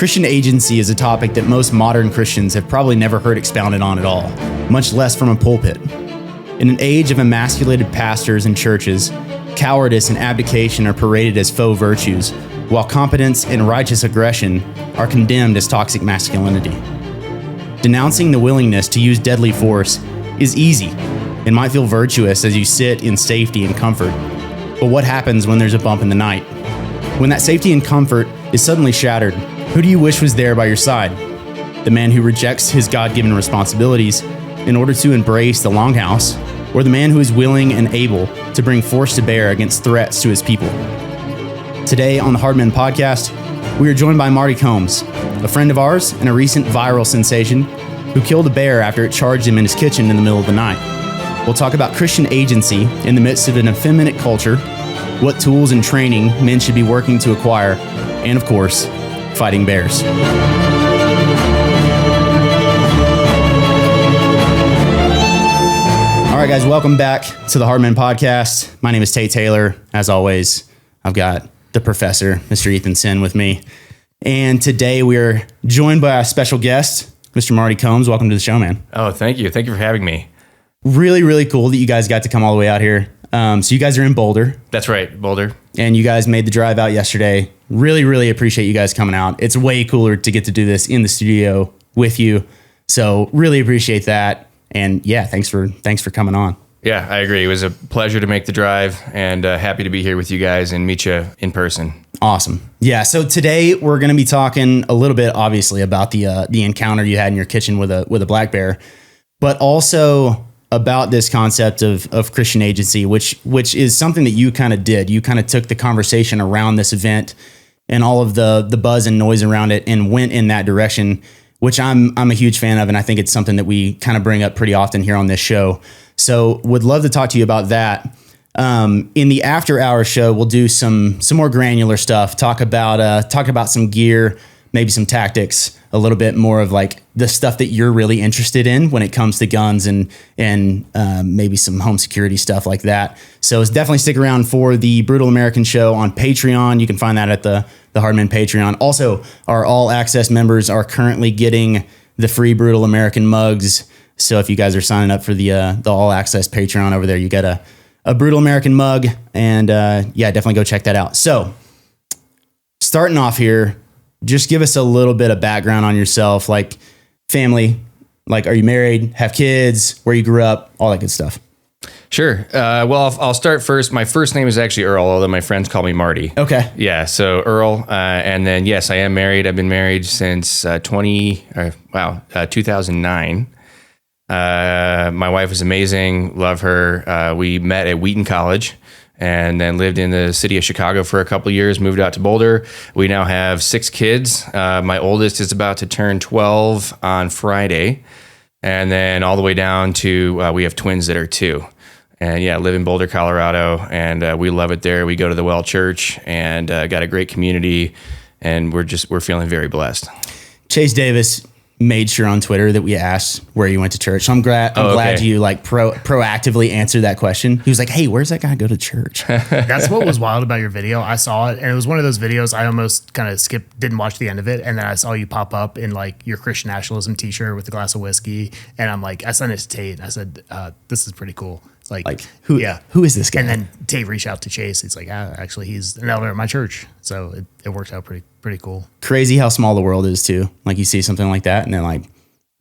Christian agency is a topic that most modern Christians have probably never heard expounded on at all, much less from a pulpit. In an age of emasculated pastors and churches, cowardice and abdication are paraded as faux virtues, while competence and righteous aggression are condemned as toxic masculinity. Denouncing the willingness to use deadly force is easy and might feel virtuous as you sit in safety and comfort. But what happens when there's a bump in the night? When that safety and comfort is suddenly shattered, who do you wish was there by your side? The man who rejects his God-given responsibilities in order to embrace the longhouse, or the man who is willing and able to bring force to bear against threats to his people? Today on the Hard Men Podcast, we are joined by Marty Combs, a friend of ours and a recent viral sensation who killed a bear after it charged him in his kitchen in the middle of the night. We'll talk about Christian agency in the midst of an effeminate culture, what tools and training men should be working to acquire, and of course, fighting bears. All right, guys, welcome back to the Hard Men Podcast. My name is Tate Taylor. As always, I've got the professor, Mr. Ethan Sin, with me. And today we are joined by a special guest, Mr. Marty Combs. Welcome to the show, man. Oh, thank you. Thank you for having me. Really, really cool that you guys got to come all the way out here. So you guys are in Boulder. That's right, Boulder. And you guys made the drive out yesterday. Really, really appreciate you guys coming out. It's way cooler to get to do this in the studio with you. So really appreciate that. And yeah, thanks for coming on. Yeah, I agree. It was a pleasure to make the drive, and happy to be here with you guys and meet you in person. Awesome. Yeah. So today we're going to be talking a little bit, obviously, about the encounter you had in your kitchen with a black bear, but also about this concept of Christian agency, which is something that you kind of did. You kind of took the conversation around this event and all of the buzz and noise around it and went in that direction, which I'm a huge fan of, and I think it's something that we kind of bring up pretty often here on this show. So would love to talk to you about that. In the after hour show, we'll do some more granular stuff, talk about some gear, maybe some tactics, a little bit more of like the stuff that you're really interested in when it comes to guns and maybe some home security stuff like that. So definitely stick around for the Brutal American Show on Patreon. You can find that at the Hardman Patreon. Also, our all access members are currently getting the free Brutal American mugs. So if you guys are signing up for the all access Patreon over there, you get a Brutal American mug, and yeah, definitely go check that out. So starting off here, just give us a little bit of background on yourself, like family, like are you married, have kids, where you grew up, all that good stuff. Sure. Well, I'll start first. My first name is actually Earle, although my friends call me Marty. Okay. Yeah. So Earle, and then yes, I am married. I've been married since 2009. My wife is amazing. Love her. We met at Wheaton College and then lived in the city of Chicago for a couple of years, moved out to Boulder. We now have 6 kids. My oldest is about to turn 12 on Friday. And then all the way down to, we have twins that are 2. And yeah, live in Boulder, Colorado, and we love it there. We go to the Well Church and got a great community, and we're feeling very blessed. Chase Davis made sure on Twitter that we asked where you went to church. So I'm glad you like proactively answered that question. He was like, "Hey, where's that guy go to church?" That's what was wild about your video. I saw it, and it was one of those videos I almost kind of didn't watch the end of it, and then I saw you pop up in like your Christian nationalism t-shirt with a glass of whiskey, and I'm like, I sent it to Tate, and I said, "This is pretty cool." Like who? Yeah, who is this guy? And then Tate reached out to Chase. He's like, actually, he's an elder at my church, so it worked out pretty cool. Crazy how small the world is too. Like you see something like that, and then like a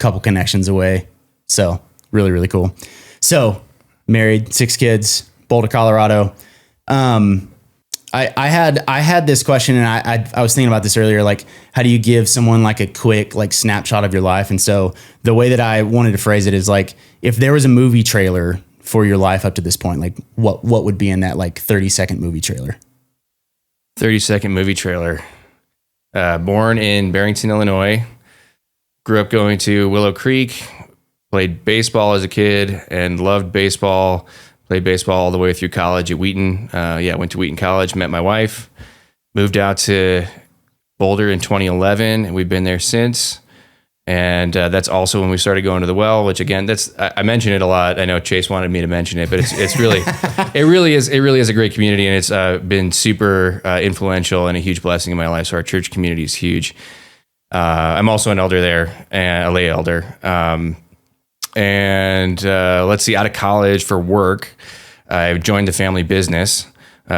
couple connections away. So really, really cool. So married, 6 kids, Boulder, Colorado. I had this question, and I was thinking about this earlier. Like, how do you give someone like a quick like snapshot of your life? And so the way that I wanted to phrase it is like, if there was a movie trailer for your life up to this point, like what would be in that like 30-second movie trailer? 30-second movie trailer. Born in Barrington, Illinois. Grew up going to Willow Creek. Played baseball as a kid and loved baseball. Played baseball all the way through college at Wheaton. Went to Wheaton College, met my wife. Moved out to Boulder in 2011, and we've been there since. And that's also when we started going to the well, which again, I mention it a lot. I know Chase wanted me to mention it, but it's really, it really is a great community, and it's been super influential and a huge blessing in my life. So our church community is huge. I'm also an elder there, a lay elder. Let's see, out of college for work, I joined the family business.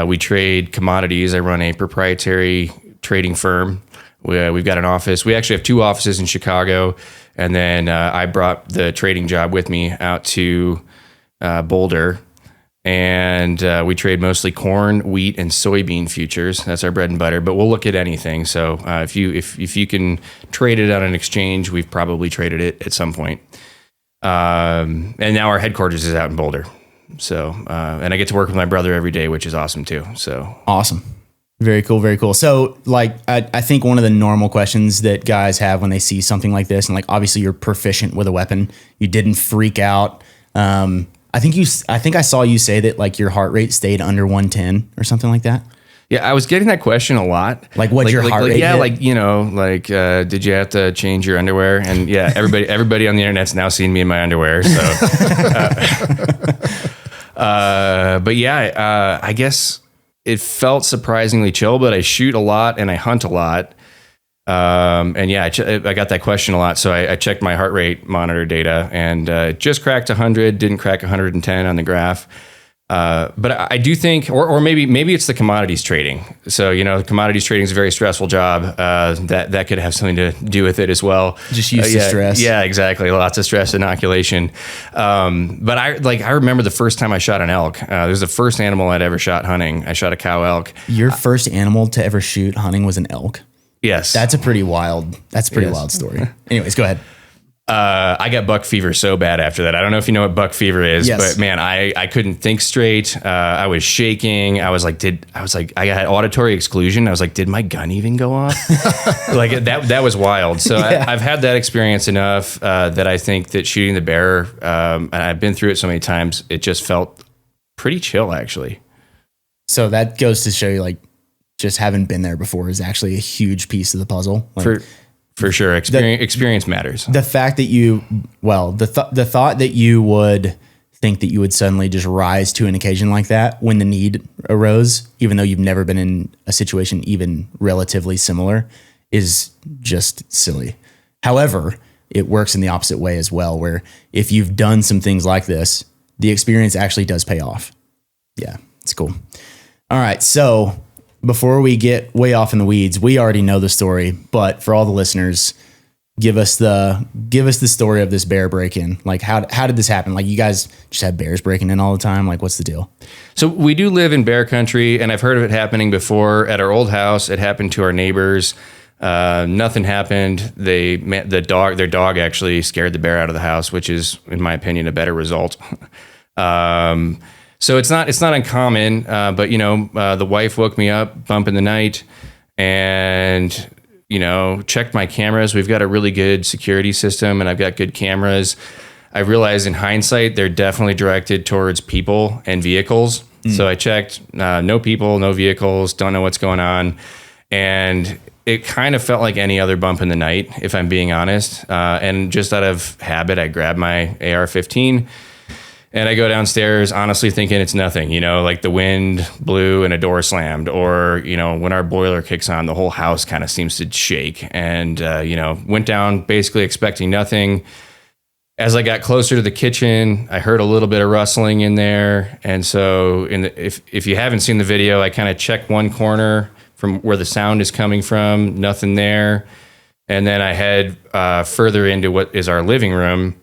We trade commodities. I run a proprietary trading firm. We've got an office. We actually have 2 offices in Chicago. And then I brought the trading job with me out to Boulder. And we trade mostly corn, wheat, and soybean futures. That's our bread and butter. But we'll look at anything. So if you can trade it on an exchange, we've probably traded it at some point. And now our headquarters is out in Boulder. So and I get to work with my brother every day, which is awesome too. So awesome. Very cool. Very cool. So like, I think one of the normal questions that guys have when they see something like this, and like, obviously you're proficient with a weapon, you didn't freak out. I think I saw you say that like your heart rate stayed under 110 or something like that. Yeah, I was getting that question a lot. Like, what's your heart rate? Yeah, hit? Did you have to change your underwear? And yeah, everybody on the internet's now seeing me in my underwear. So, but yeah, I guess it felt surprisingly chill. But I shoot a lot and I hunt a lot. And yeah, I got that question a lot. So I checked my heart rate monitor data, and it just cracked 100, didn't crack 110 on the graph. But I do think, or maybe it's the commodities trading. So, commodities trading is a very stressful job. That could have something to do with it as well. Just used to stress. Yeah, exactly. Lots of stress inoculation. But I remember the first time I shot an elk. It was the first animal I'd ever shot hunting. I shot a cow elk. Your first animal to ever shoot hunting was an elk? Yes. That's a pretty wild story. Anyways, go ahead. I got buck fever so bad after that. I don't know if you know what buck fever is, yes. But man, I couldn't think straight. I was shaking. I had auditory exclusion. I was like, did my gun even go off? Like that was wild. So yeah. I've had that experience enough that I think that shooting the bear, and I've been through it so many times, it just felt pretty chill actually. So that goes to show you, like, just having been there before is actually a huge piece of the puzzle. Like, For sure. Experience matters. The fact that the thought that you would think that you would suddenly just rise to an occasion like that when the need arose, even though you've never been in a situation even relatively similar, is just silly. However, it works in the opposite way as well, where if you've done some things like this, the experience actually does pay off. Yeah, it's cool. All right. So before we get way off in the weeds, we already know the story, but for all the listeners, give us the story of this bear break-in. Like, how did this happen? Like, you guys just have bears breaking in all the time? Like, what's the deal? So we do live in bear country, and I've heard of it happening before at our old house. It happened to our neighbors. Nothing happened. Their dog actually scared the bear out of the house, which is, in my opinion, a better result. So it's not uncommon, but the wife woke me up, bump in the night, and checked my cameras. We've got a really good security system, and I've got good cameras. I realized in hindsight they're definitely directed towards people and vehicles. So I checked, no people, no vehicles, don't know what's going on, and it kind of felt like any other bump in the night, if I'm being honest. And just out of habit, I grabbed my AR-15. And I go downstairs, honestly thinking it's nothing, like the wind blew and a door slammed, or, when our boiler kicks on, the whole house kind of seems to shake. And, went down basically expecting nothing. As I got closer to the kitchen, I heard a little bit of rustling in there. And so if you haven't seen the video, I kind of checked one corner from where the sound is coming from, nothing there. And then I head further into what is our living room.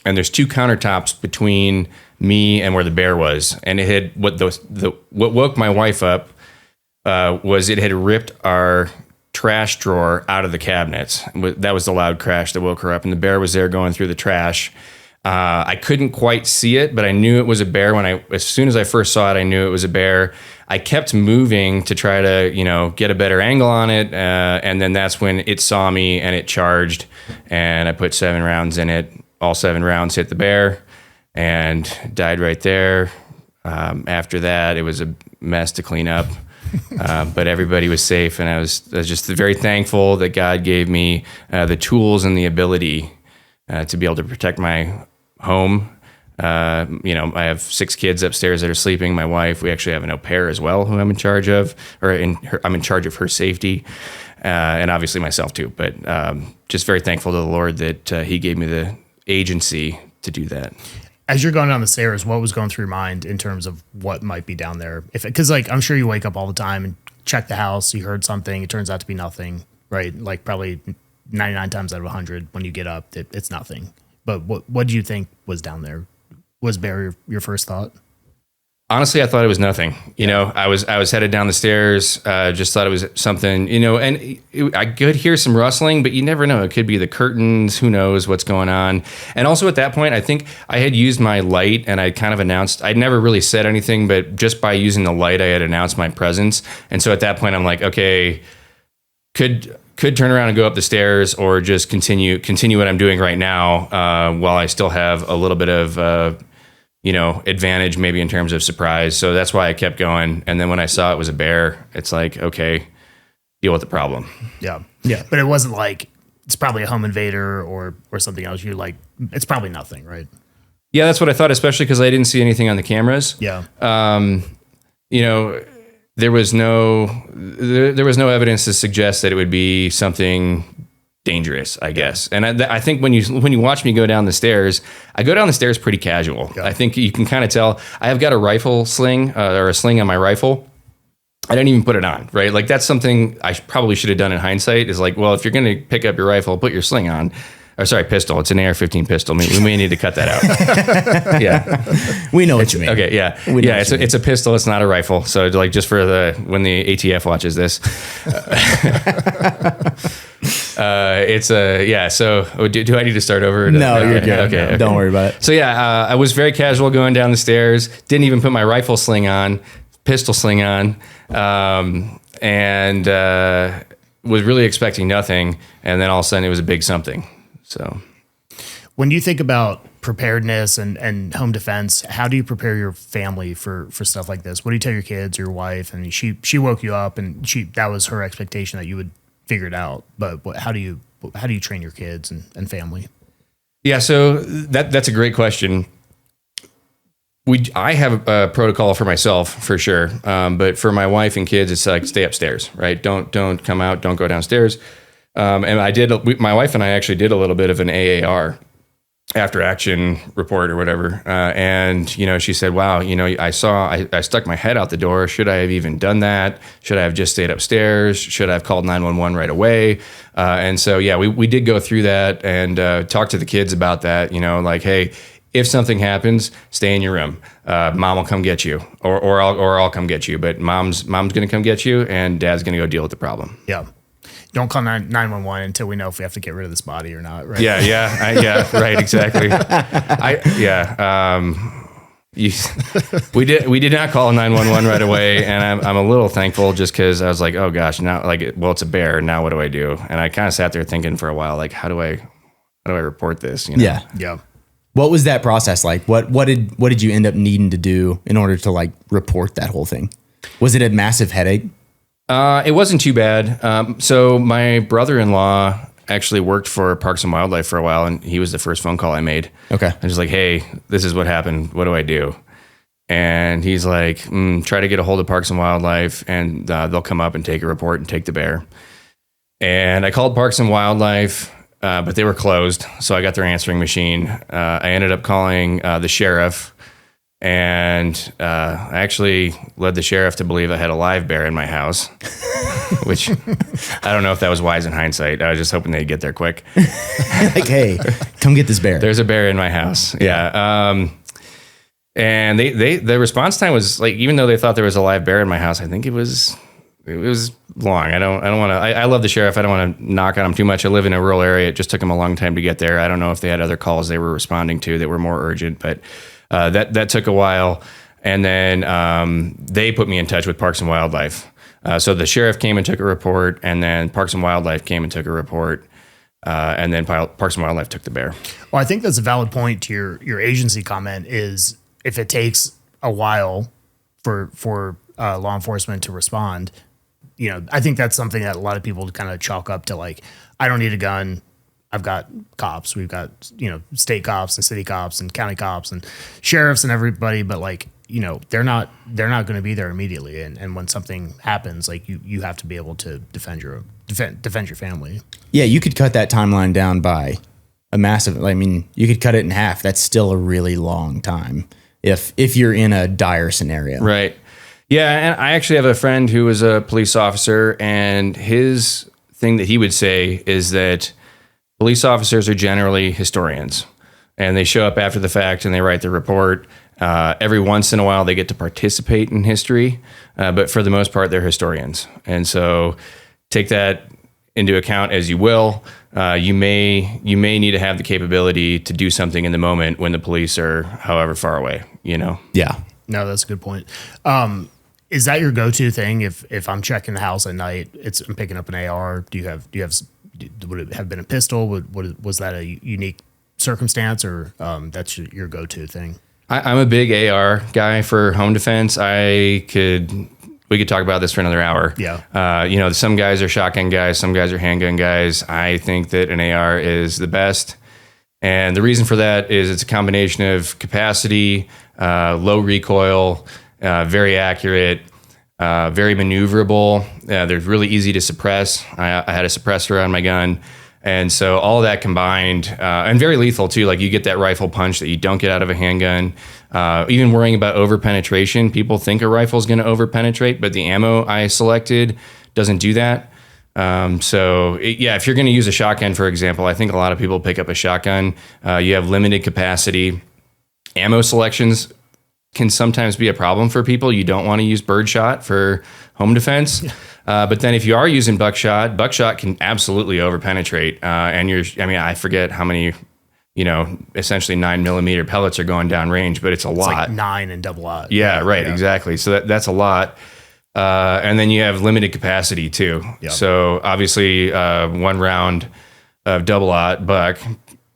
And there's 2 countertops between me and where the bear was. And it had what woke my wife up was it had ripped our trash drawer out of the cabinets. That was the loud crash that woke her up. And the bear was there going through the trash. I couldn't quite see it, but I knew it was a bear. As soon as I first saw it, I knew it was a bear. I kept moving to try to, get a better angle on it. And then that's when it saw me and it charged. And I put 7 rounds in it. All 7 rounds hit the bear and died right there. After that, it was a mess to clean up, but everybody was safe, and I was just very thankful that God gave me the tools and the ability to be able to protect my home. I have 6 kids upstairs that are sleeping. My wife, we actually have an au pair as well, who I'm in charge of, I'm in charge of her safety. and obviously myself too. But just very thankful to the Lord that He gave me the agency to do that. As you're going down the stairs, what was going through your mind in terms of what might be down there? Because like I'm sure you wake up all the time and check the house. You heard something. It turns out to be nothing, right? Like probably 99 times out of 100 when you get up, it's nothing. But what do you think was down there? Was bear your first thought? Honestly, I thought it was nothing. You know, I was headed down the stairs. Just thought it was something. You know, and I could hear some rustling, but you never know. It could be the curtains. Who knows what's going on? And also at that point, I think I had used my light, and I kind of announced. I'd never really said anything, but just by using the light, I had announced my presence. And so at that point, I'm like, okay, could turn around and go up the stairs, or just continue what I'm doing right now, while I still have a little bit of advantage maybe in terms of surprise. So that's why I kept going. And then when I saw it was a bear, it's like, okay, deal with the problem. Yeah. Yeah. But it wasn't like it's probably a home invader or something else. You're like, it's probably nothing, right? Yeah, that's what I thought, especially because I didn't see anything on the cameras. Yeah. There was no evidence to suggest that it would be something dangerous, I guess. And I think when you watch me go down the stairs, I go down the stairs pretty casual. Yeah. I think you can kind of tell. I have got a rifle sling or a sling on my rifle. I didn't even put it on, right? Like that's something I probably should have done in hindsight, is like, well, if you're going to pick up your rifle, put your sling on. Or sorry, pistol. It's an AR-15 pistol. We may need to cut that out. Yeah. We know what you mean. Okay, yeah. It's a pistol. It's not a rifle. So like just for when the ATF watches this. So do I need to start over? No, you're good. Okay. Don't worry about it. So yeah, I was very casual going down the stairs. Didn't even put my rifle sling on, pistol sling on, and was really expecting nothing. And then all of a sudden it was a big something. So when you think about preparedness and home defense, how do you prepare your family for stuff like this? What do you tell your kids or your wife? And she woke you up and that was her expectation that you would figure it out. But how do you train your kids and family? Yeah, so that's a great question. I have a protocol for myself for sure, but for my wife and kids, it's like stay upstairs, right? Don't come out, don't go downstairs. And my wife and I actually did a little bit of an AAR, after action report or whatever. And, she said, wow, I stuck my head out the door. Should I have even done that? Should I have just stayed upstairs? Should I have called 911 right away? And so, yeah, we did go through that and talk to the kids about that, like, hey, if something happens, stay in your room. Mom will come get you, or I'll come get you. But mom's going to come get you, and dad's going to go deal with the problem. Yeah. Don't call 911 until we know if we have to get rid of this body or not, right? Yeah, right, exactly. We did not call 911 right away, and I'm a little thankful just because I was like, oh gosh, now it's a bear. Now what do I do? And I kind of sat there thinking for a while, like, how do I report this? Yeah. What was that process like? What did you end up needing to do in order to like report that whole thing? Was it a massive headache? It wasn't too bad. So my brother-in-law actually worked for Parks and Wildlife for a while, and he was the first phone call I made. Okay. I was like, hey, this is what happened. What do I do? And he's like, try to get a hold of Parks and Wildlife, and they'll come up and take a report and take the bear. And I called Parks and Wildlife, but they were closed, so I got their answering machine. I ended up calling the sheriff. And I actually led the sheriff to believe I had a live bear in my house, which I don't know if that was wise in hindsight. I was just hoping they'd get there quick. Like, hey, come get this bear. There's a bear in my house. Yeah. And the response time was like, even though they thought there was a live bear in my house, I think it was long. I don't want to. I love the sheriff. I don't want to knock on him too much. I live in a rural area. It just took him a long time to get there. I don't know if they had other calls they were responding to that were more urgent, but. That took a while, and then they put me in touch with Parks and Wildlife. So the sheriff came and took a report, and then Parks and Wildlife came and took a report, and then Parks and Wildlife took the bear. Well, I think that's a valid point to your agency comment is if it takes a while for law enforcement to respond, I think that's something that a lot of people kind of chalk up to like, I don't need a gun. I've got cops. We've got, state cops and city cops and county cops and sheriffs and everybody. But like, they're not going to be there immediately. And when something happens, like you have to be able to defend your family. Yeah. You could cut that timeline down by a massive, I mean, you could cut it in half. That's still a really long time if you're in a dire scenario. Right. Yeah. And I actually have a friend who was a police officer, and his thing that he would say is that police officers are generally historians, and they show up after the fact and they write the report. Every once in a while they get to participate in history, but for the most part, they're historians. And so take that into account as you will. You may need to have the capability to do something in the moment when the police are however far away, Yeah. No, that's a good point. Is that your go-to thing? If I'm checking the house at night, I'm picking up an AR. Would it have been a pistol? Was that a unique circumstance, or that's your go-to thing? I'm a big AR guy for home defense. We could talk about this for another hour. Yeah. Some guys are shotgun guys, some guys are handgun guys. I think that an AR is the best. And the reason for that is it's a combination of capacity, low recoil, very accurate, very maneuverable. They're really easy to suppress. I had a suppressor on my gun. And so all of that combined, and very lethal too. Like you get that rifle punch that you don't get out of a handgun. Even worrying about over penetration, people think a rifle is going to over penetrate, but the ammo I selected doesn't do that. If you're going to use a shotgun, for example, I think a lot of people pick up a shotgun. You have limited capacity. Ammo selections can sometimes be a problem for people. You don't want to use birdshot for home defense. But then if you are using buckshot can absolutely overpenetrate. I forget how many, essentially 9mm pellets are going down range, but it's a lot. Like 9 and double aught. Yeah, right. Yeah. Exactly. So that's a lot. And then you have limited capacity too. Yep. So obviously 1 round of double aught buck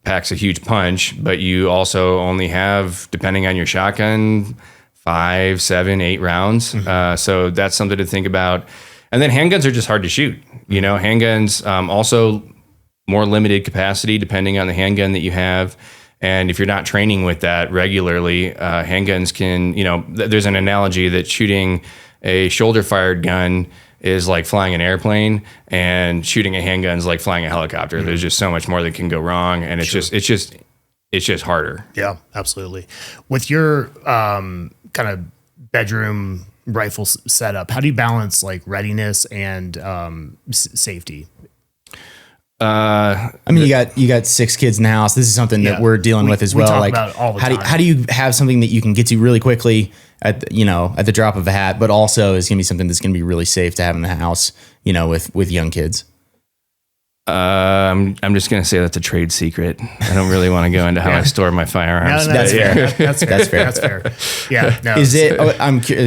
packs a huge punch, but you also only have, depending on your shotgun, 5, 7, 8 rounds. Mm-hmm. So that's something to think about. And then handguns are just hard to shoot. Handguns also more limited capacity depending on the handgun that you have. And if you're not training with that regularly, handguns can, there's an analogy that shooting a shoulder fired gun is like flying an airplane, and shooting a handgun is like flying a helicopter. Mm-hmm. There's just so much more that can go wrong. And it's just harder. Yeah, absolutely. With your kind of bedroom rifle setup, how do you balance like readiness and safety? You got 6 kids in the house. This is something that we're dealing with as well. Talk about it all the time. How do you have something that you can get to really quickly at the drop of a hat, but also is going to be something that's going to be really safe to have in the house, with young kids? I'm just going to say that's a trade secret. I don't really want to go into how I store my firearms. No, that's fair. That's fair. Yeah. No, is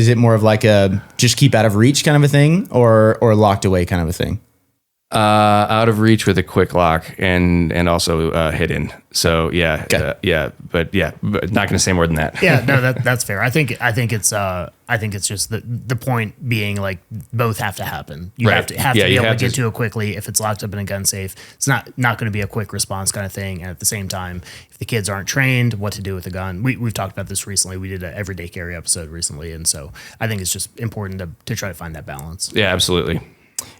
it more of like a just keep out of reach kind of a thing, or locked away kind of a thing? Out of reach with a quick lock and also hidden. So yeah, okay. But not going to say more than that. Yeah, no, that's fair. I think it's just the point being like both have to happen. You have to be able to get to it quickly. If it's locked up in a gun safe, it's not going to be a quick response kind of thing. And at the same time, if the kids aren't trained what to do with a gun, we've talked about this recently. We did an everyday carry episode recently, and so I think it's just important to try to find that balance. Yeah, absolutely.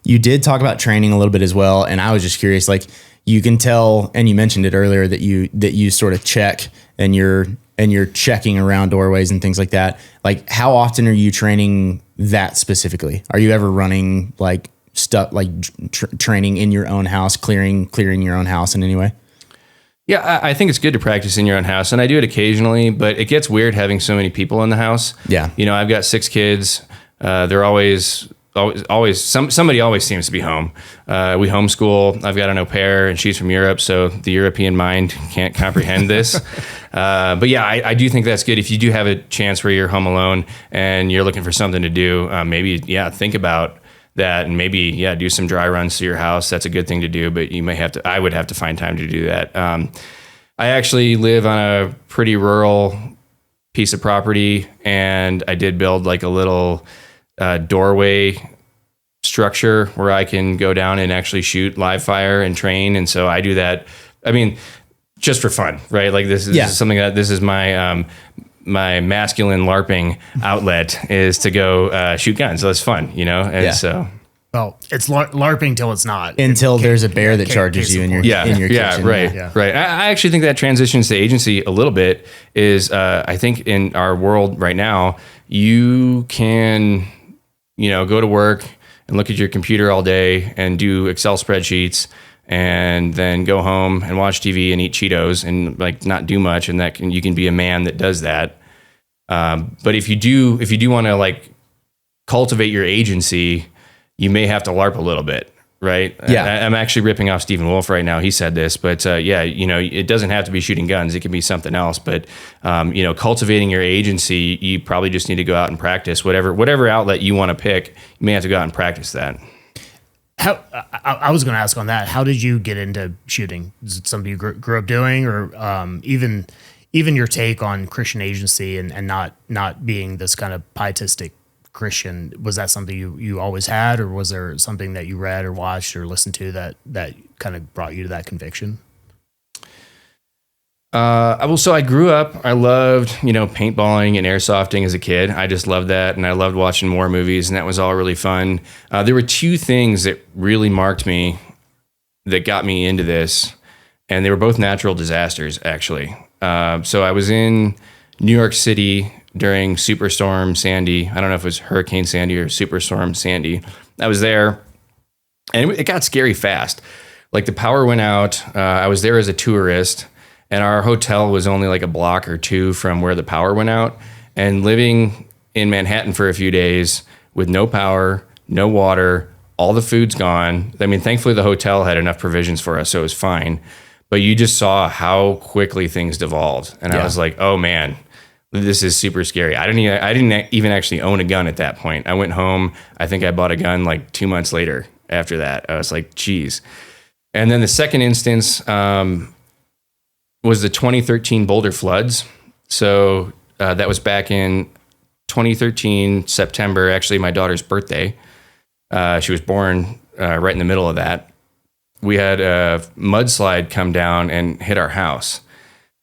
You did talk about training a little bit as well, and I was just curious, like you can tell, and you mentioned it earlier that you sort of check and you're checking around doorways and things like that. Like, how often are you training that specifically? Are you ever running like stuff like training in your own house, clearing your own house in any way? Yeah, I think it's good to practice in your own house, and I do it occasionally, but it gets weird having so many people in the house. Yeah, I've got 6 kids. They're always somebody always seems to be home. We homeschool. I've got an au pair, and she's from Europe, so the European mind can't comprehend this. But yeah, I do think that's good. If you do have a chance where you're home alone and you're looking for something to do, maybe think about that, and maybe do some dry runs to your house. That's a good thing to do, but I would have to find time to do that. I actually live on a pretty rural piece of property, and I did build like a little doorway structure where I can go down and actually shoot live fire and train. And so I do that. I mean, just for fun, right? Like this is something that this is my my masculine LARPing outlet is to go shoot guns. So it's fun, you know? And so. Well, it's LARPing till it's not. Until there's a bear that charges you in your kitchen. Right. I actually think that transitions to agency a little bit is, I think in our world right now, you can, you know, go to work and look at your computer all day and do Excel spreadsheets and then go home and watch TV and eat Cheetos and like not do much. And you can be a man that does that. But if you do want to like cultivate your agency, you may have to LARP a little bit, right? Yeah. I'm actually ripping off Stephen Wolf right now. He said this, but you know, it doesn't have to be shooting guns. It can be something else. But you know, cultivating your agency, you probably just need to go out and practice whatever outlet you want to pick. You may have to go out and practice that. I was going to ask on that. How did you get into shooting? Is it something you grew up doing, or even your take on Christian agency and not being this kind of pietistic Christian? Was that something you always had, or was there something that you read or watched or listened to that kind of brought you to that conviction? So I grew up, I loved, you know, paintballing and airsofting as a kid. I just loved that. And I loved watching war movies, and that was all really fun. There were two things that really marked me that got me into this, and they were both natural disasters, actually. So I was in New York City during Superstorm Sandy. I don't know if it was Hurricane Sandy or Superstorm Sandy. I was there, and it got scary fast. Like the power went out. I was there as a tourist, and our hotel was only like a block or two from where the power went out. And living in Manhattan for a few days with no power, no water, all the food's gone. I mean, thankfully the hotel had enough provisions for us, so it was fine. But you just saw how quickly things devolved. And I was like, oh man, this is super scary. I didn't even actually own a gun at that point. I went home. I think I bought a gun like 2 months later after that. I was like, geez. And then the second instance was the 2013 Boulder floods. So that was back in 2013, September, actually my daughter's birthday. She was born right in the middle of that. We had a mudslide come down and hit our house.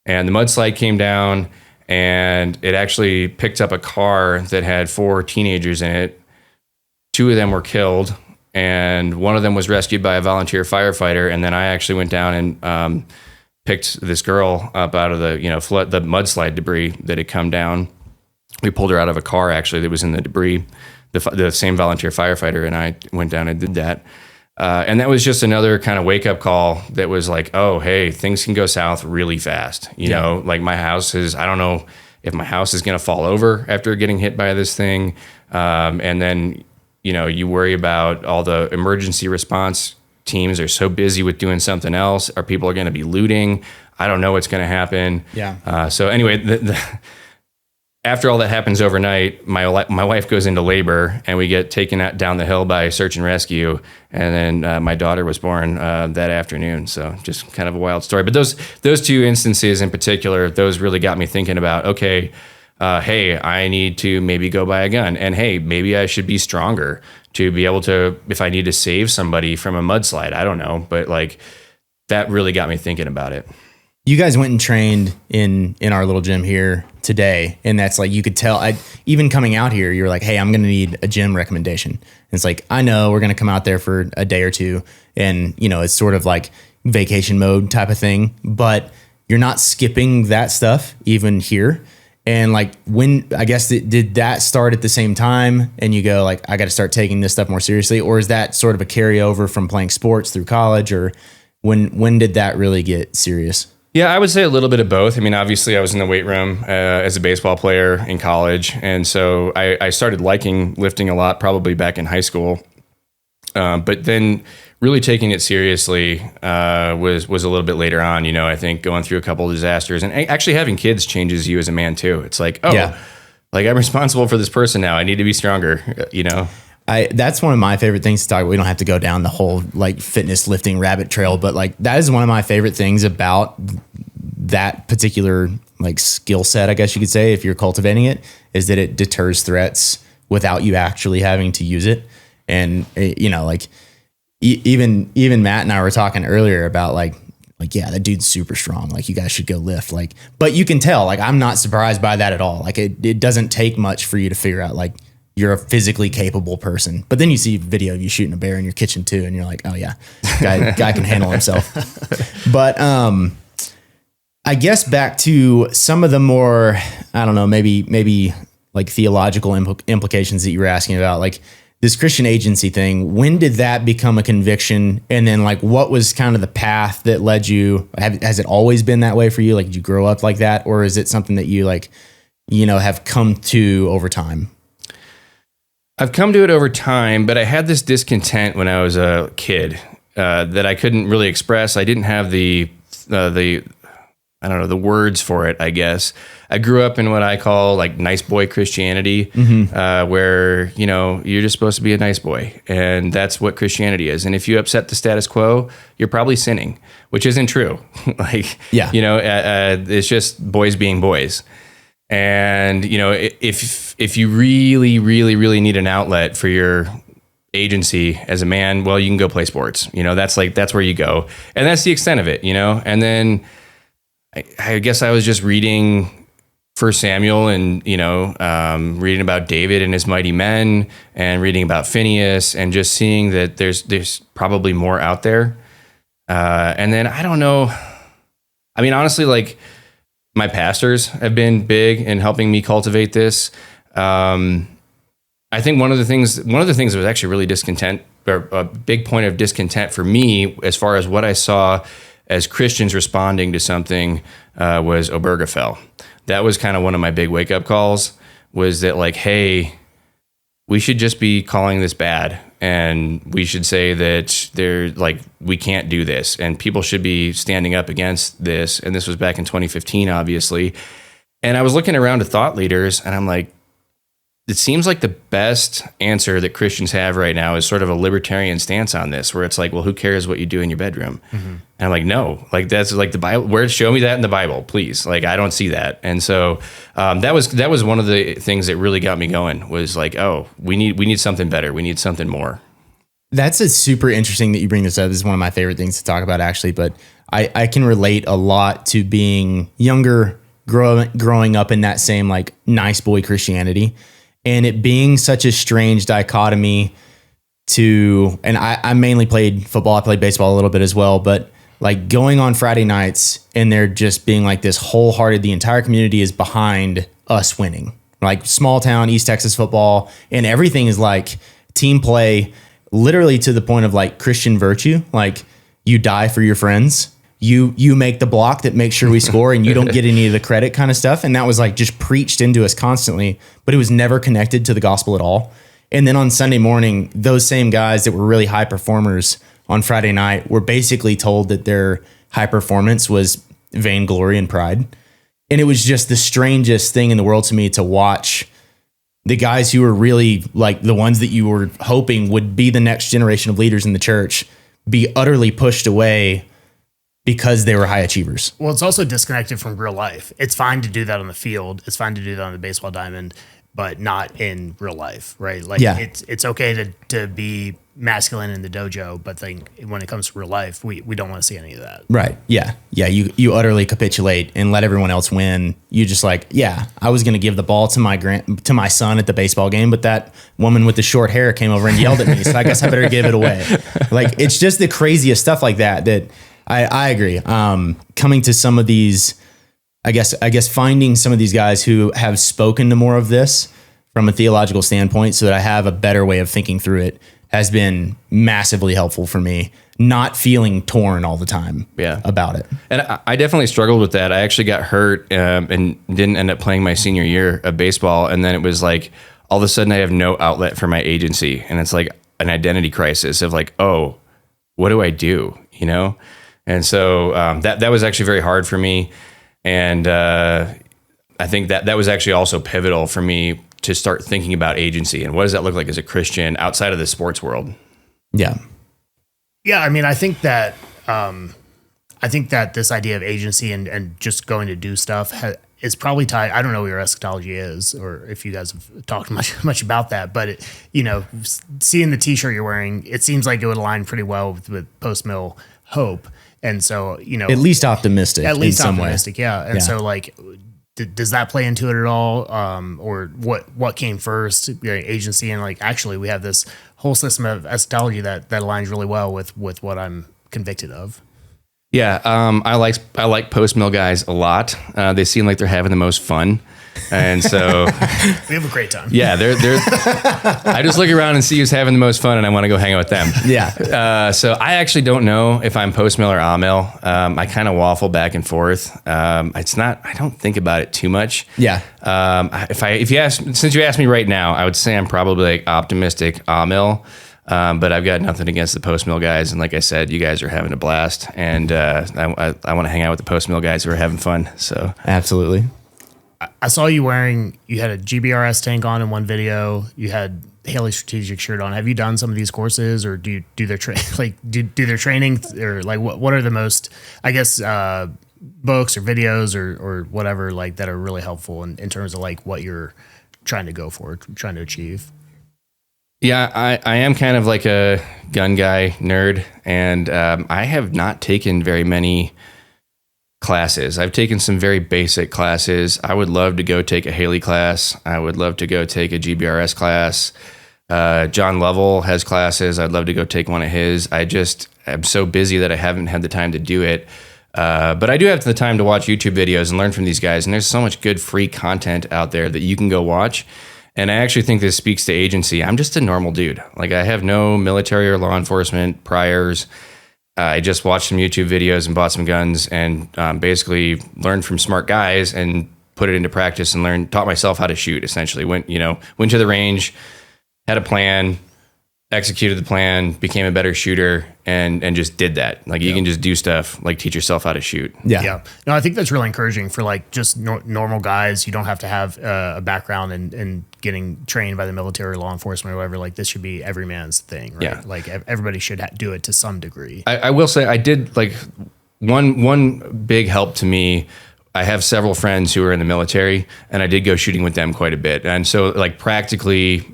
And the mudslide came down, and it actually picked up a car that had 4 teenagers in it. 2 of them were killed, and one of them was rescued by a volunteer firefighter. And then I actually went down and picked this girl up out of the the mudslide debris that had come down. We pulled her out of a car actually that was in the debris. The same volunteer firefighter and I went down and did that. And that was just another kind of wake up call that was like, oh, hey, things can go south really fast. You know, like my house is, I don't know if my house is going to fall over after getting hit by this thing. And then, you know, you worry about all the emergency response teams are so busy with doing something else, or people are going to be looting. I don't know what's going to happen. Yeah. So anyway, after all that happens overnight, my wife goes into labor, and we get taken down the hill by search and rescue. And then my daughter was born that afternoon. So just kind of a wild story. But those 2 instances in particular, those really got me thinking about, okay, hey, I need to maybe go buy a gun. And hey, maybe I should be stronger to be able to, if I need to save somebody from a mudslide, I don't know. But like that really got me thinking about it. You guys went and trained in our little gym here today, and that's like, you could tell, even coming out here, you're like, hey, I'm going to need a gym recommendation. And it's like, I know we're going to come out there for a day or two, and you know, it's sort of like vacation mode type of thing, but you're not skipping that stuff even here. And like, when, I guess, did that start at the same time and you go like, I got to start taking this stuff more seriously? Or is that sort of a carryover from playing sports through college? Or when did that really get serious? Yeah, I would say a little bit of both. I mean, obviously I was in the weight room as a baseball player in college. And so I started liking lifting a lot, probably back in high school. But then really taking it seriously was a little bit later on. You know, I think going through a couple of disasters and actually having kids changes you as a man too. It's like, oh, yeah, like I'm responsible for this person now. I need to be stronger, you know? That's one of my favorite things to talk about. We don't have to go down the whole like fitness lifting rabbit trail, but like that is one of my favorite things about that particular like skill set, I guess you could say, if you're cultivating it, is that it deters threats without you actually having to use it. And you know, like even Matt and I were talking earlier about like like, yeah, that dude's super strong. Like, you guys should go lift. Like, but you can tell, like, I'm not surprised by that at all. Like, it doesn't take much for you to figure out, like, you're a physically capable person. But then you see video of you shooting a bear in your kitchen too, and you're like, oh yeah, guy can handle himself. But I guess back to some of the more, I don't know, maybe like theological implications that you were asking about, like this Christian agency thing. When did that become a conviction? And then like, what was kind of the path that led you? Has it always been that way for you? Like, did you grow up like that? Or is it something that you like, you know, have come to over time? I've come to it over time, but I had this discontent when I was a kid that I couldn't really express. I didn't have the I don't know, the words for it, I guess. I grew up in what I call like nice boy Christianity, where, you know, you're just supposed to be a nice boy. And that's what Christianity is. And if you upset the status quo, you're probably sinning, which isn't true. Like, yeah, you know, it's just boys being boys. And, you know, if you really, really, really need an outlet for your agency as a man, well, you can go play sports. You know, that's where you go. And that's the extent of it, you know? And then I guess I was just reading 1 Samuel and, you know, reading about David and his mighty men and reading about Phineas and just seeing that there's probably more out there. And then I don't know. I mean, honestly, like my pastors have been big in helping me cultivate this. I think one of the things that was actually really discontent, or a big point of discontent for me as far as what I saw as Christians responding to something was Obergefell. That was kind of one of my big wake up calls, was that like, hey, we should just be calling this bad. And we should say that we can't do this. And people should be standing up against this. And this was back in 2015, obviously. And I was looking around to thought leaders and I'm like, it seems like the best answer that Christians have right now is sort of a libertarian stance on this, where it's like, well, who cares what you do in your bedroom? Mm-hmm. And I'm like, no, like that's like the Bible. Show me that in the Bible, please. Like, I don't see that. And so that was one of the things that really got me going, was like, oh, we need something better. We need something more. That's a super interesting that you bring this up. This is one of my favorite things to talk about, actually. But I can relate a lot to being younger, growing up in that same like nice boy Christianity. And it being such a strange dichotomy and I mainly played football. I played baseball a little bit as well, but like going on Friday nights and there just being like this wholehearted, the entire community is behind us winning, like small town, East Texas football, and everything is like team play, literally to the point of like Christian virtue. Like, you die for your friends. You make the block that makes sure we score, and you don't get any of the credit kind of stuff. And that was like just preached into us constantly, but it was never connected to the gospel at all. And then on Sunday morning, those same guys that were really high performers on Friday night were basically told that their high performance was vainglory and pride. And it was just the strangest thing in the world to me to watch the guys who were really like the ones that you were hoping would be the next generation of leaders in the church be utterly pushed away because they were high achievers. Well, it's also disconnected from real life. It's fine to do that on the field. It's fine to do that on the baseball diamond, but not in real life, right? Like, yeah. It's okay to be masculine in the dojo, but then when it comes to real life, we don't want to see any of that. Right. Yeah. Yeah. You utterly capitulate and let everyone else win. You just like, yeah, I was going to give the ball to my son at the baseball game, but that woman with the short hair came over and yelled at me. So I guess I better give it away. Like, it's just the craziest stuff like that I agree. Coming to some of these, I guess finding some of these guys who have spoken to more of this from a theological standpoint so that I have a better way of thinking through it has been massively helpful for me, not feeling torn all the time about it. And I definitely struggled with that. I actually got hurt and didn't end up playing my senior year of baseball. And then it was like, all of a sudden I have no outlet for my agency. And it's like an identity crisis of like, oh, what do I do? You know? And so that was actually very hard for me. And I think that was actually also pivotal for me to start thinking about agency and what does that look like as a Christian outside of the sports world. Yeah. Yeah. I mean, I think that this idea of agency and just going to do stuff is probably tied. I don't know what your eschatology is, or if you guys have talked much about that, but seeing the t-shirt you're wearing, it seems like it would align pretty well with post-mill hope. And so, at least optimistic, at least in some optimistic. way. Yeah. And so like, does that play into it at all? Or what came first, agency, and like, actually we have this whole system of eschatology that aligns really well with what I'm convicted of. Yeah. I like post-mill guys a lot. They seem like they're having the most fun. And so we have a great time. Yeah, they're I just look around and see who's having the most fun, and I want to go hang out with them. Yeah. So I actually don't know if I'm post mill or amill. I kind of waffle back and forth. It's not. I don't think about it too much. Yeah. Since you asked me right now, I would say I'm probably like optimistic amill. But I've got nothing against the post mill guys, and like I said, you guys are having a blast, and I want to hang out with the post mill guys who are having fun. So absolutely. I saw you had a GBRS tank on in one video. You had Haley Strategic shirt on. Have you done some of these courses, or do you do their do their training, or like what are the most, I guess, books or videos or whatever like that are really helpful in terms of like what you're trying to go for, trying to achieve? Yeah, I am kind of like a gun guy nerd, and I have not taken very many classes. I've taken some very basic classes. I would love to go take a Haley class. I would love to go take a GBRS class. John Lovell has classes. I'd love to go take one of his. I'm so busy that I haven't had the time to do it. But I do have the time to watch YouTube videos and learn from these guys. And there's so much good free content out there that you can go watch. And I actually think this speaks to agency. I'm just a normal dude. Like, I have no military or law enforcement priors. I just watched some YouTube videos and bought some guns, and basically learned from smart guys and put it into practice and taught myself how to shoot. Essentially, went to the range, had a plan, executed the plan, became a better shooter, and just did that. Like, you can just do stuff, like teach yourself how to shoot. Yeah. No, I think that's really encouraging for like just normal guys. You don't have to have a background in getting trained by the military or law enforcement or whatever. Like, this should be every man's thing, right? Yeah. Like, everybody should do it to some degree. I will say I did like one big help to me. I have several friends who are in the military, and I did go shooting with them quite a bit. And so like practically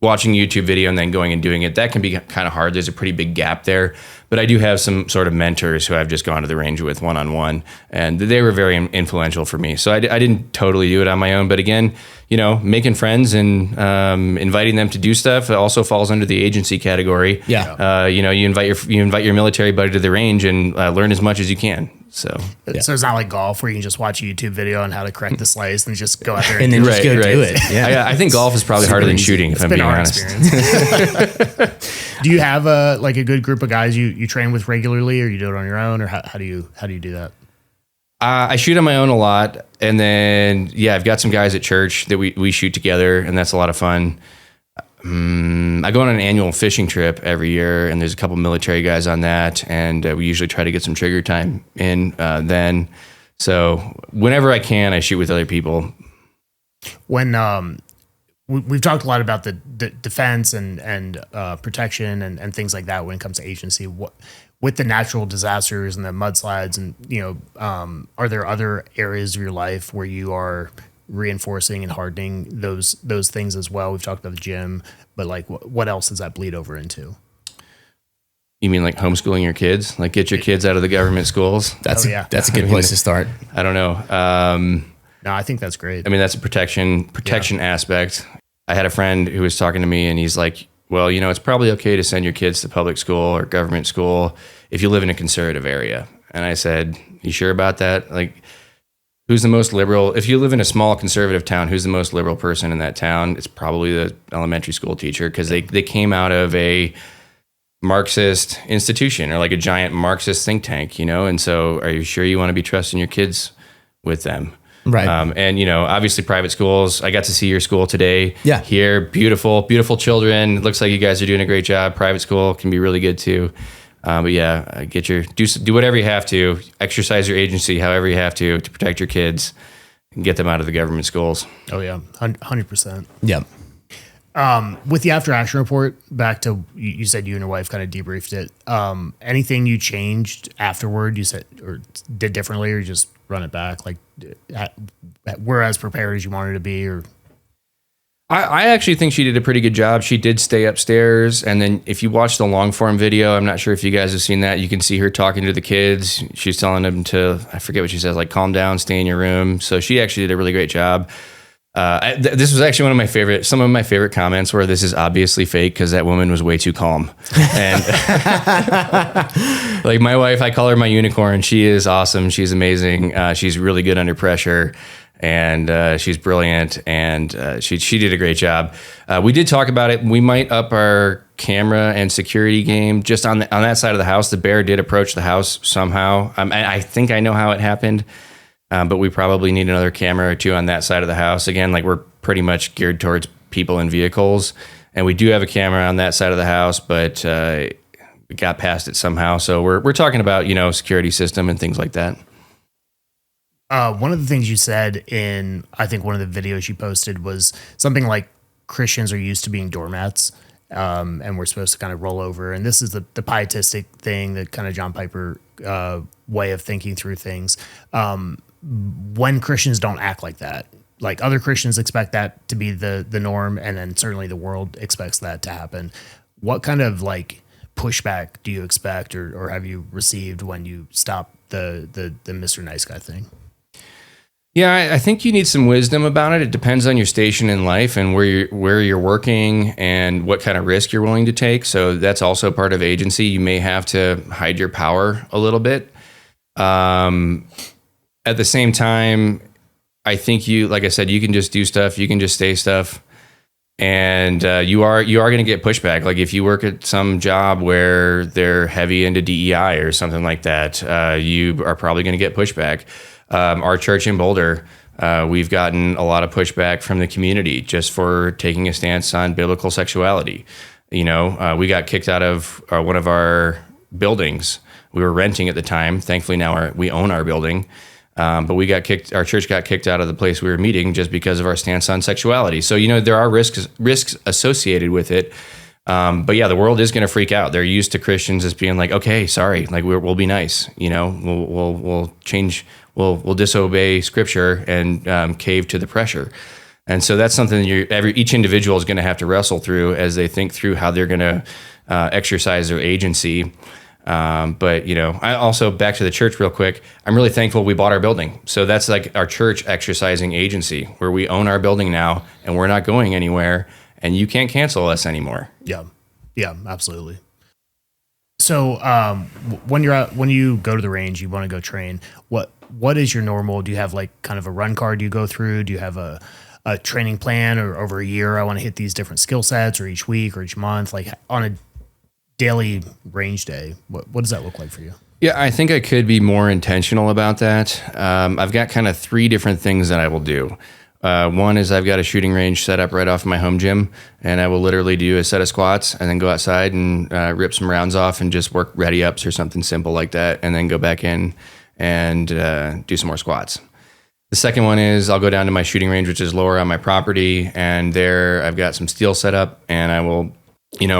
watching a YouTube video and then going and doing it, that can be kind of hard. There's a pretty big gap there. But I do have some sort of mentors who I've just gone to the range with one-on-one, and they were very influential for me. So I didn't totally do it on my own. But again, making friends and inviting them to do stuff also falls under the agency category. Yeah. You invite your military buddy to the range and learn as much as you can. So it's not like golf where you can just watch a YouTube video on how to correct the slice and just go out there and then just go do it. Yeah. I think golf is probably harder than shooting, if I'm being honest. Do you have a good group of guys you train with regularly, or you do it on your own, or how do you do that? I shoot on my own a lot, and then I've got some guys at church that we shoot together, and that's a lot of fun. I go on an annual fishing trip every year, and there's a couple military guys on that, and we usually try to get some trigger time in then. So whenever I can, I shoot with other people. When we've talked a lot about the defense and protection and things like that when it comes to agency. With the natural disasters and the mudslides, and are there other areas of your life where you are reinforcing and hardening those things as well? We've talked about the gym, but like what else does that bleed over into? You mean like homeschooling your kids? Like, get your kids out of the government schools? That's a good place to start. I don't know. No, I think that's great. I mean, that's a protection aspect. I had a friend who was talking to me, and he's like, well, it's probably okay to send your kids to public school or government school if you live in a conservative area. And I said, you sure about that? Like, who's the most liberal? If you live in a small conservative town, who's the most liberal person in that town? It's probably the elementary school teacher, because they came out of a Marxist institution, or like a giant Marxist think tank, and so are you sure you want to be trusting your kids with them? Right. And obviously private schools, I got to see your school today. Yeah. Here, beautiful children. It looks like you guys are doing a great job. Private school can be really good too. But do whatever you have to, exercise your agency however you have to protect your kids and get them out of the government schools. Oh yeah. 100%. Yep. With the after action report, back to, you said you and your wife kind of debriefed it. Anything you changed afterward, you said, or did differently, or just run it back? Like, were as prepared as you wanted to be, or? I actually think she did a pretty good job. She did stay upstairs. And then if you watch the long form video, I'm not sure if you guys have seen that, you can see her talking to the kids. She's telling them to, I forget what she says, like calm down, stay in your room. So she actually did a really great job. This was actually some of my favorite comments were, this is obviously fake because that woman was way too calm. And like my wife, I call her my unicorn. She is awesome. She's amazing. She's really good under pressure. And she's brilliant, and she did a great job. We did talk about it. We might up our camera and security game just on that side of the house. The bear did approach the house somehow. I think I know how it happened, but we probably need another camera or two on that side of the house. Again, like we're pretty much geared towards people and vehicles, and we do have a camera on that side of the house, but we got past it somehow. So we're talking about security system and things like that. One of the things you said in, I think one of the videos you posted was something like Christians are used to being doormats, and we're supposed to kind of roll over. And this is the pietistic thing, the kind of John Piper way of thinking through things. When Christians don't act like that, like other Christians expect that to be the norm, and then certainly the world expects that to happen. What kind of like pushback do you expect or have you received when you stop the Mr. Nice Guy thing? Yeah, I think you need some wisdom about it. It depends on your station in life and where you're working and what kind of risk you're willing to take. So that's also part of agency. You may have to hide your power a little bit. At the same time, I think like I said, you can just do stuff. You can just say stuff, and you are going to get pushback. Like if you work at some job where they're heavy into DEI or something like that, you are probably going to get pushback. Our church in Boulder, we've gotten a lot of pushback from the community just for taking a stance on biblical sexuality. We got kicked out of one of our buildings. We were renting at the time. Thankfully now we own our building. But our church got kicked out of the place we were meeting just because of our stance on sexuality. So, there are risks associated with it. But yeah, the world is going to freak out. They're used to Christians as being like, okay, sorry, like we'll be nice, we'll change, we'll disobey Scripture and cave to the pressure. And so that's something each individual is going to have to wrestle through as they think through how they're going to exercise their agency. But I also, back to the church real quick, I'm really thankful we bought our building. So that's like our church exercising agency, where we own our building now and we're not going anywhere. And you can't cancel us anymore. Yeah, absolutely. So when you go to the range, you want to go train. What is your normal? Do you have like kind of a run card you go through? Do you have a training plan, or over a year I want to hit these different skill sets, or each week or each month? Like on a daily range day, what does that look like for you? Yeah, I think I could be more intentional about that. I've got kind of 3 different things that I will do. One is I've got a shooting range set up right off my home gym, and I will literally do a set of squats and then go outside and rip some rounds off and just work ready ups or something simple like that, and then go back in and do some more squats. The second one is I'll go down to my shooting range, which is lower on my property, and there I've got some steel set up, and I will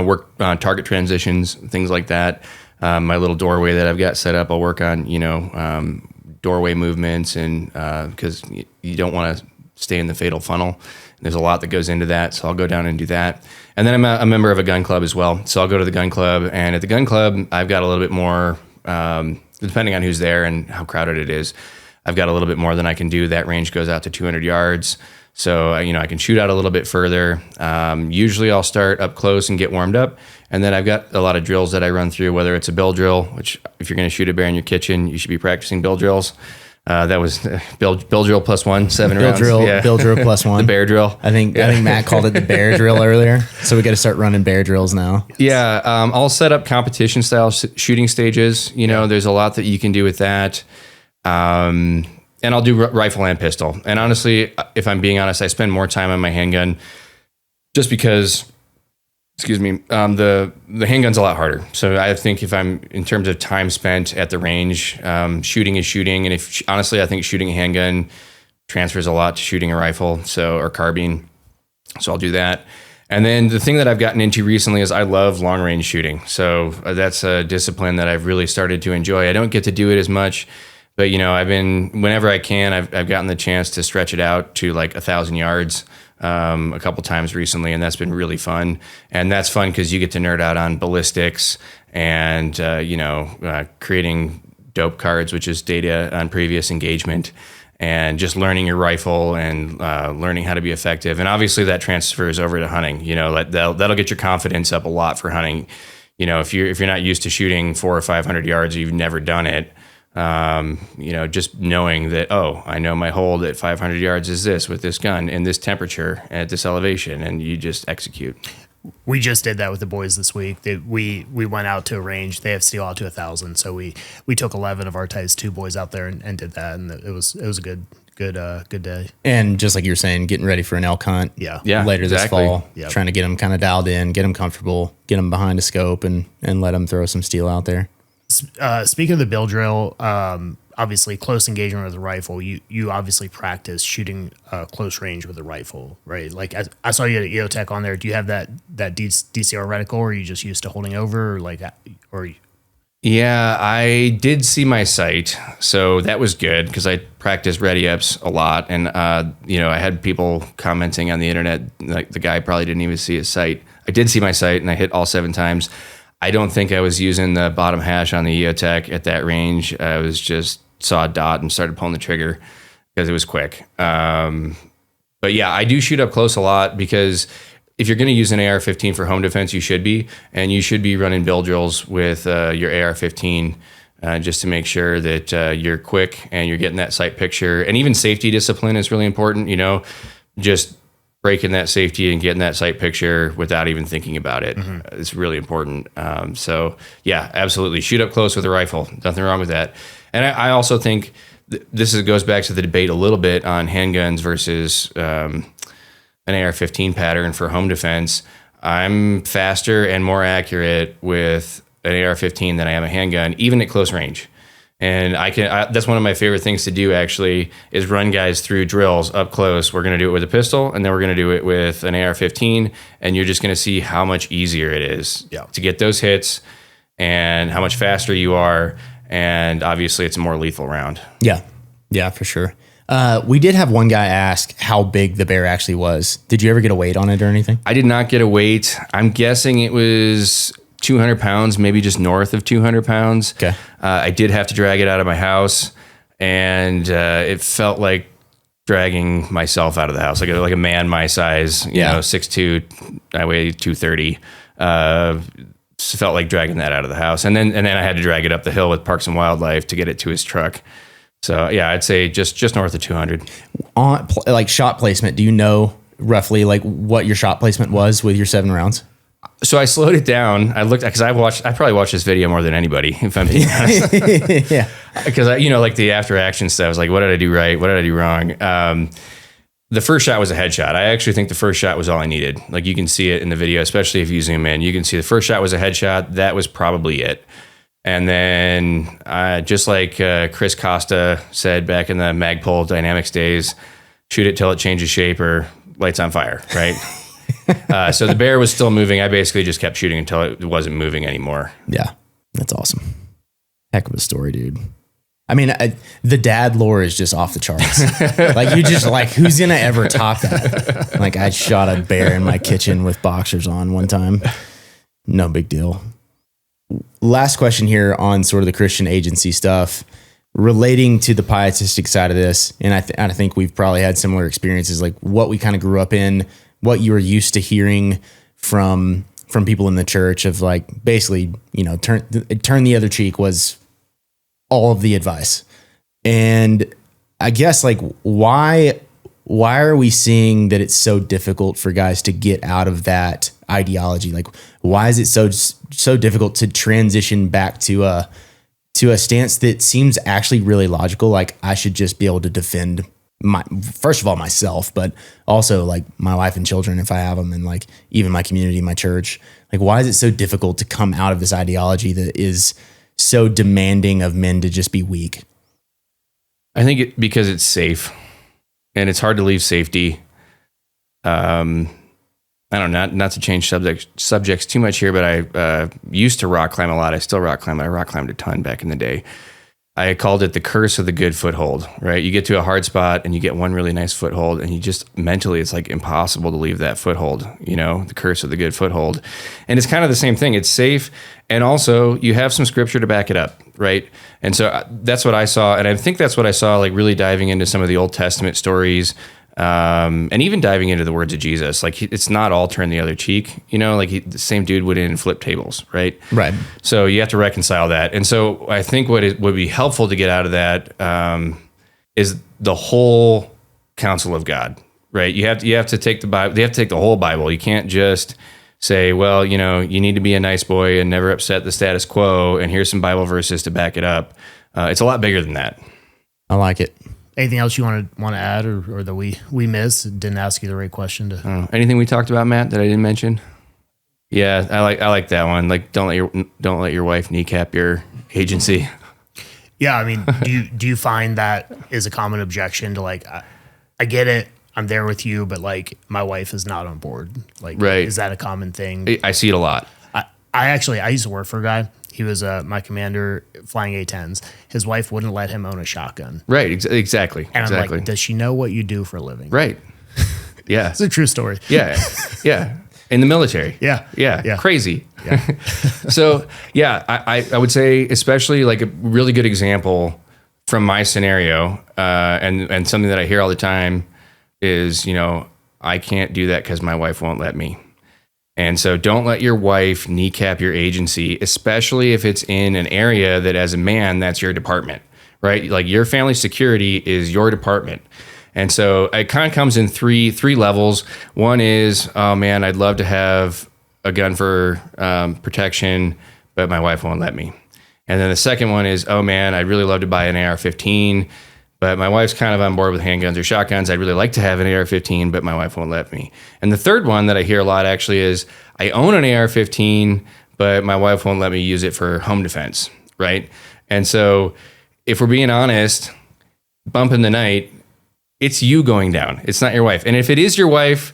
work on target transitions, things like that. My little doorway that I've got set up, I'll work on doorway movements, and because you don't want to stay in the fatal funnel. There's a lot that goes into that, so I'll go down and do that. And then I'm a member of a gun club as well, so I'll go to the gun club, and at the gun club, I've got a little bit more, depending on who's there and how crowded it is, I've got a little bit more than I can do. That range goes out to 200 yards, so I can shoot out a little bit further. Usually I'll start up close and get warmed up, and then I've got a lot of drills that I run through, whether it's a bill drill, which if you're going to shoot a bear in your kitchen, you should be practicing bill drills. That was bill drill +1, 7 rounds. Bill drill +1. The bear drill. I think Matt called it the bear drill earlier. So we got to start running bear drills now. Yeah. I'll set up competition style shooting stages. There's a lot that you can do with that. And I'll do rifle and pistol. And honestly, if I'm being honest, I spend more time on my handgun just because, the handgun's a lot harder. So I think if I'm, in terms of time spent at the range, shooting is shooting. And honestly, I think shooting a handgun transfers a lot to shooting a rifle, or carbine. So I'll do that. And then the thing that I've gotten into recently is I love long range shooting. So that's a discipline that I've really started to enjoy. I don't get to do it as much, but whenever I can, I've gotten the chance to stretch it out to like 1,000 yards. a couple times recently, and that's been really fun. And that's fun because you get to nerd out on ballistics and creating dope cards, which is data on previous engagement, and just learning your rifle and learning how to be effective. And obviously that transfers over to hunting. That'll get your confidence up a lot for hunting. If you're not used to shooting 400 or 500 yards, or you've never done it, just knowing that, I know my hold at 500 yards is this with this gun in this temperature at this elevation, and you just execute. We just did that with the boys this week. We went out to a range. They have steel out to 1,000, so we took 11 of our Tize 2 boys out there and did that, and it was a good day. And just like you're saying, getting ready for an elk hunt, later this fall, trying to get them kind of dialed in, get them comfortable, get them behind a scope, and let them throw some steel out there. Speaking of the bill drill, obviously close engagement with a rifle. You obviously practice shooting close range with a rifle, right? Like I saw you at EOTech on there. Do you have that DCR reticle, or are you just used to holding over, Yeah, I did see my sight, so that was good because I practiced ready-ups a lot, and I had people commenting on the internet like the guy probably didn't even see his sight. I did see my sight, and I hit all 7 times. I don't think I was using the bottom hash on the EOTech at that range. I was just saw a dot and started pulling the trigger because it was quick. But yeah, I do shoot up close a lot because if you're going to use an AR-15 for home defense, you should be running bill drills with your AR-15 just to make sure that you're quick and you're getting that sight picture. And even safety discipline is really important. Just breaking that safety and getting that sight picture without even thinking about it. It's really important. So yeah, absolutely. Shoot up close with a rifle. Nothing wrong with that. And I also think this goes back to the debate a little bit on handguns versus an AR-15 pattern for home defense. I'm faster and more accurate with an AR-15 than I am a handgun, even at close range. And that's one of my favorite things to do, actually, is run guys through drills up close. We're going to do it with a pistol, and then we're going to do it with an AR-15, and you're just going to see how much easier it is to get those hits and how much faster you are. And obviously, it's a more lethal round. Yeah, for sure. We did have one guy ask how big the bear actually was. Did you ever get a weight on it or anything? I did not get a weight. I'm guessing it was 200 pounds, maybe just north of 200 pounds. Okay. I did have to drag it out of my house, and it felt like dragging myself out of the house, like a man my size, you know, 6'2", I weigh 230. Felt like dragging that out of the house, and then I had to drag it up the hill with Parks and Wildlife to get it to his truck. So yeah, I'd say just north of 200. On like shot placement, do you know roughly like what your shot placement was with your 7 rounds? So I slowed it down. I looked because I probably watched this video more than anybody, if I'm being honest. Yeah, because like the after action stuff, I was like, what did I do right? What did I do wrong? The first shot was a headshot. I actually think the first shot was all I needed. Like you can see it in the video, especially if you zoom in. You can see the first shot was a headshot. That was probably it. And then just like Chris Costa said back in the Magpul Dynamics days, shoot it till it changes shape or lights on fire, right? So the bear was still moving. I basically just kept shooting until it wasn't moving anymore. Yeah, that's awesome. Heck of a story, dude. I mean, the dad lore is just off the charts. Like you just like, who's gonna ever top that? Like I shot a bear in my kitchen with boxers on one time. No big deal. Last question here on sort of the Christian agency stuff relating to the pietistic side of this. And I think we've probably had similar experiences, like what we kind of grew up in, what you were used to hearing from people in the church of like, basically, you know, turn the other cheek was all of the advice. And I guess like, why are we seeing that it's so difficult for guys to get out of that ideology? Like, why is it so difficult to transition back to a stance that seems actually really logical? Like I should just be able to defend first of all myself, but also like my wife and children if I have them, and like even my community, my church. Like, why is it so difficult to come out of this ideology that is so demanding of men to just be weak? I think because it's safe, and it's hard to leave safety. I don't know, not to change subjects too much here, but I used to rock climb a lot. I still rock climb. I rock climbed a ton back in the day. I called it the curse of the good foothold, right? You get to a hard spot and you get one really nice foothold, and you just mentally, it's like impossible to leave that foothold, the curse of the good foothold. And it's kind of the same thing. It's safe. And also you have some scripture to back it up, right? And so that's what I saw. And I think that's what I saw, like really diving into some of the Old Testament stories, and even diving into the words of Jesus. Like it's not all turn the other cheek, the same dude went in and flipped tables, right? Right. So you have to reconcile that. And so I think what it would be helpful to get out of that is the whole counsel of God, right? You have to take the Bible. They have to take the whole Bible. You can't just say, well, you need to be a nice boy and never upset the status quo. And here's some Bible verses to back it up. It's a lot bigger than that. I like it. Anything else you want to add or that we missed? Didn't ask you the right question to. Anything we talked about, Matt, that I didn't mention? Yeah, I like that one. Like, don't let your wife kneecap your agency. Yeah, I mean, do you find that is a common objection to like, I get it, I'm there with you, but like my wife is not on board. Like, right. Is that a common thing? I see it a lot. I used to work for a guy. He was my commander flying A-10s. His wife wouldn't let him own a shotgun. Right, exactly. And I'm exactly. like, does she know what you do for a living? Right. Yeah. It's a true story. Yeah. Yeah. In the military. Yeah. Crazy. Yeah. So, yeah, I would say especially like a really good example from my scenario, and something that I hear all the time is, I can't do that because my wife won't let me. And so don't let your wife kneecap your agency, especially if it's in an area that as a man, that's your department, right? Like your family security is your department. And so it kind of comes in three levels. One is, oh man, I'd love to have a gun for protection, but my wife won't let me. And then the second one is, oh man, I'd really love to buy an AR-15, but my wife's kind of on board with handguns or shotguns. I'd really like to have an AR-15, but my wife won't let me. And the third one that I hear a lot actually is, I own an AR-15, but my wife won't let me use it for home defense, right? And so if we're being honest, bump in the night, it's you going down. It's not your wife. And if it is your wife,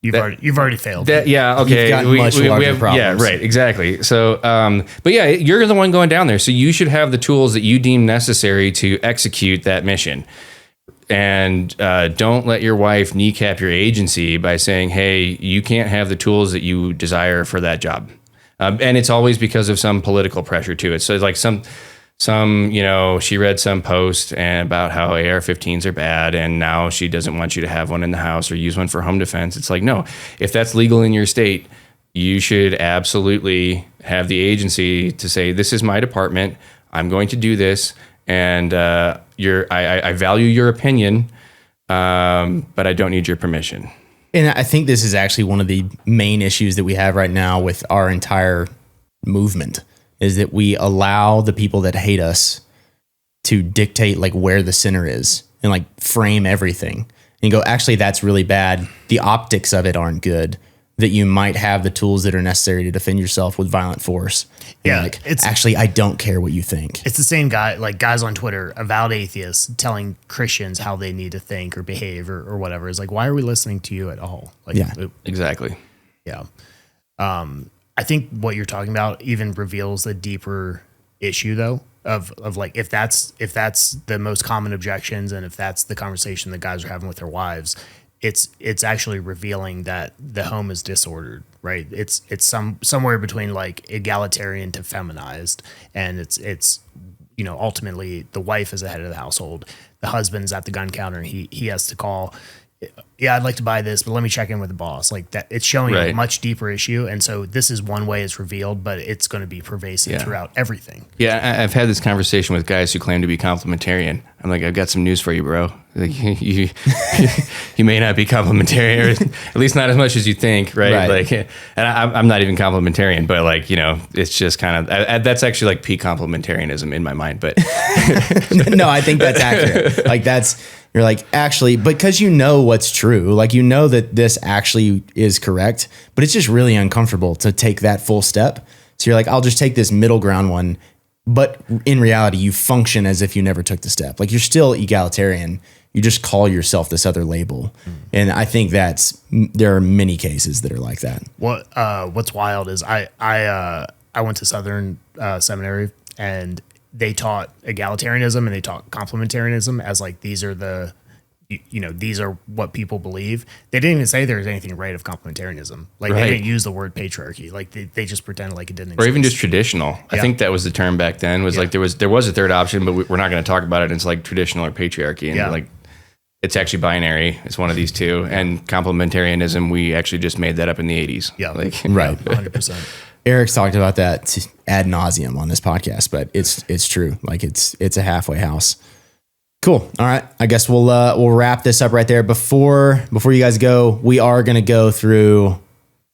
you've already failed. Yeah, okay. You've got much larger problems. Yeah, right, exactly. So, but yeah, you're the one going down there. So you should have the tools that you deem necessary to execute that mission. And don't let your wife kneecap your agency by saying, hey, you can't have the tools that you desire for that job. And it's always because of some political pressure to it. So it's like some, she read some post about how AR-15s are bad, and now she doesn't want you to have one in the house or use one for home defense. It's like, no, if that's legal in your state, you should absolutely have the agency to say, this is my department, I'm going to do this, and I value your opinion, but I don't need your permission. And I think this is actually one of the main issues that we have right now with our entire movement, is that we allow the people that hate us to dictate like where the center is and like frame everything and go, actually, that's really bad. The optics of it aren't good, that you might have the tools that are necessary to defend yourself with violent force. Yeah. Like, actually, I don't care what you think. It's the same guy, like guys on Twitter, avowed atheists telling Christians how they need to think or behave or whatever. It's like, why are we listening to you at all? Like, yeah, exactly. Yeah. I think what you're talking about even reveals the deeper issue though of like, if that's the most common objections and if that's the conversation that guys are having with their wives, it's actually revealing that the home is disordered, right? It's somewhere between like egalitarian to feminized, and it's ultimately the wife is the head of the household. The husband's at the gun counter and he has to call, yeah, I'd like to buy this, but let me check in with the boss. Like that, it's showing a much deeper issue. And so this is one way it's revealed, but it's going to be pervasive throughout everything. Yeah, I've had this conversation with guys who claim to be complementarian. I'm like, I've got some news for you, bro. Like, you may not be complementarian, or at least not as much as you think, right? Like, and I'm not even complementarian, but like, it's just kind of, that's actually like peak complementarianism in my mind. But no, I think that's accurate. Like you're like, actually, because what's true, like, that this actually is correct, but it's just really uncomfortable to take that full step. So you're like, I'll just take this middle ground one. But in reality, you function as if you never took the step. Like, you're still egalitarian. You just call yourself this other label. And I think there are many cases that are like that. What's wild is I went to Southern Seminary, and they taught egalitarianism and they taught complementarianism as like, these are the, these are what people believe. They didn't even say there's anything right of complementarianism. Like they didn't use the word patriarchy. Like they just pretended like it didn't exist. Or even just traditional. I think that was the term back then, was like there was a third option, but we're not going to talk about it. It's like traditional or patriarchy. And like it's actually binary. It's one of these two. And complementarianism, we actually just made that up in the 80s. Yeah. Right. 100%. Eric's talked about that ad nauseum on this podcast, but it's true. Like it's a halfway house. Cool. All right. I guess we'll wrap this up right there. Before you guys go, we are going to go through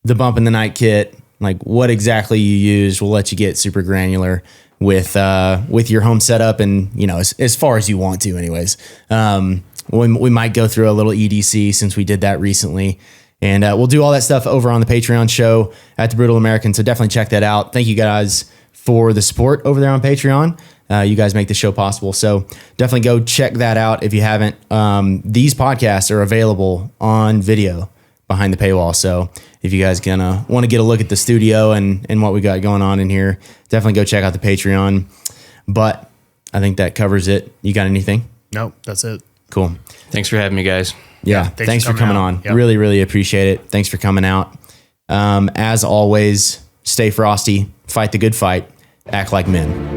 the bump in the night kit, like what exactly you used. We'll let you get super granular with your home setup, and as far as you want to, anyways. We might go through a little EDC since we did that recently, and we'll do all that stuff over on the Patreon show at The Brutal American. So definitely check that out. Thank you guys for the support over there on Patreon. You guys make the show possible. So definitely go check that out if you haven't. These podcasts are available on video behind the paywall. So if you guys want to get a look at the studio and what we got going on in here, definitely go check out the Patreon. But I think that covers it. You got anything? Nope, that's it. Cool. Thanks for having me, guys. Yeah, thanks for coming on. Yep. Really, really appreciate it. Thanks for coming out. As always, stay frosty, fight the good fight, act like men.